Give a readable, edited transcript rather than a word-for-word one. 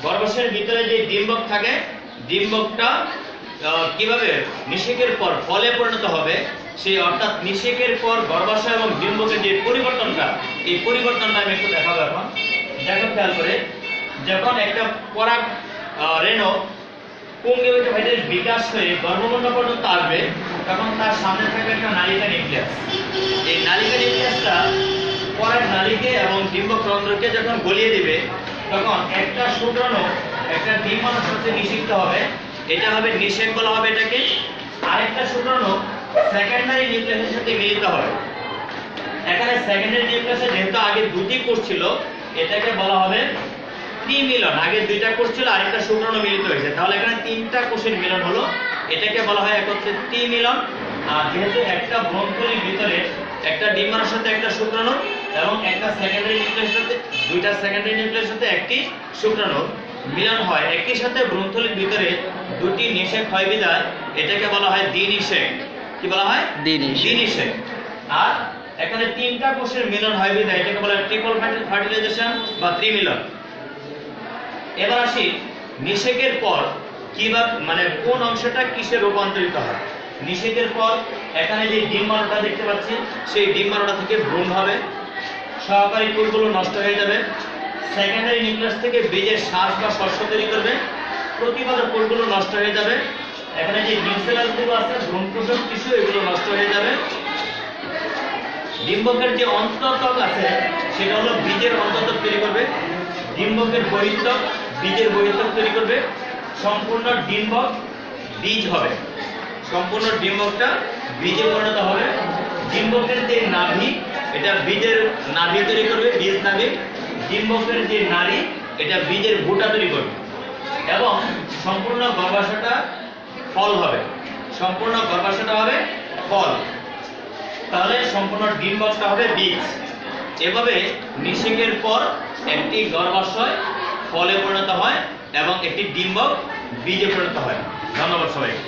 গর্ভাশয়ের ভিতরে যে ডিম্বক থাকে, ডিম্বকটা কিভাবে নিষেকের পর ফলে পরিণত হবে, সেই অর্থাৎ নিষেকের পর গর্ভাশয় এবং ডিম্বকের যে পরিবর্তনটা, এই পরিবর্তনটা আমি একটু দেখাবো। এখন দেখো খেয়াল করে, যখন একটা পরাগ রেণু পুংগীভূত ভাইটাসের বিকাশ হয়ে গর্ভমুণ্ড পর্যন্ত আসবে, তখন তার সামনে থাকবে একটা নালিকা নিউক্লিয়াস। এই নালিকা নিউক্লিয়াসটা পরাগ নালীকে এবং ডিম্বক রন্ধ্রকে যখন গলিয়ে দিবে, তখন একটা শুক্রাণু একটা ডিম্বাণুর সাথে নিষিক্ত হবে, এটা হবে নিষেক বলা হবে এটাকে। আরেকটা শুক্রাণু সেকেন্ডারি নিউক্লিয়াসের সাথে মিলিত হবে। এখানে সেকেন্ডারি নিউক্লিয়াসে যেহেতু আগে দুটি কোষ ছিল, এটাকে বলা হবে ত্রিমিলন। আগে দুইটা কোষ ছিল, আরেকটা শুক্রাণু মিলিত হয়েছে, তাহলে এখানে তিনটা কোষের মিলন হলো, এটাকে বলা হয় একত্রে ত্রিমিলন। আর যেহেতু একটা ভ্রূণথলির ভিতরে একটা ডিম্বাণুর সাথে একটা শুক্রাণু এবং একটা সেকেন্ডারি নিউক্লিয়াসের সাথে, দুইটা সেকেন্ডারি নিউক্লিয়াসের সাথে একটি শুক্রাণু মিলন হয়, একই সাথে ভ্রূণথলির ভিতরে দুটি নিষেক হয় বিধায় এটাকে বলা হয় দ্বিনিষেক। কি বলা হয়? দ্বিনিষেক। আর এখানে তিনটা কোষের মিলন হয় বিধায় এটাকে বলা হয় ট্রিপল ফার্টিলাইজেশন বা ত্রিমিলন। এবার আসি নিষেকের পর কিভাবে, মানে কোন অংশটা কিসে রূপান্তরিত হয়। নিষেকের পর এখানে যে ডিম্বাণুটা দেখতে পাচ্ছি, সেই ডিম্বাণুটা থেকে ভ্রূণ হবে, সহকারী কোষগুলো নষ্ট হয়ে যাবে, সেকেন্ডারি নিউক্লিয়াস থেকে বীজের শ্বাস বা শস্য তৈরি করবে, প্রতিপাদক কোষগুলো নষ্ট হয়ে যাবে, এখানে যে নিউক্লিয়াসগুলো আছে ভ্রূণপোষক টিস্যু এগুলো নষ্ট হয়ে যাবে। ডিম্বকের যে অন্তঃত্বক আছে সেটা হলো বীজের অন্তঃত্বক তৈরি করবে, ডিম্বকের বহিঃত্বক বীজের বহিঃত্বক তৈরি করবে, সম্পূর্ণ ডিম্বক বীজ হবে, সম্পূর্ণ ডিম্বকটা বীজে পরিণত হবে। ডিম্বকের যে নাভি, এটা বীজের নাভি তৈরি করবে, বীজ নাভি। ডিম্বকের যে নাড়ি, এটা বীজের ভুঁটা তৈরি করবে এবং সম্পূর্ণ গর্ভাশয়টা ফল হবে, সম্পূর্ণ গর্ভাশয়টা হবে ফল। তাহলে সম্পূর্ণ ডিম্বকটা হবে বীজ। এভাবে নিষেকের পর একটি গর্ভাশয় ফলে পরিণত হয় এবং একটি ডিম্বক বীজে পরিণত হয়। ধন্যবাদ সবাই।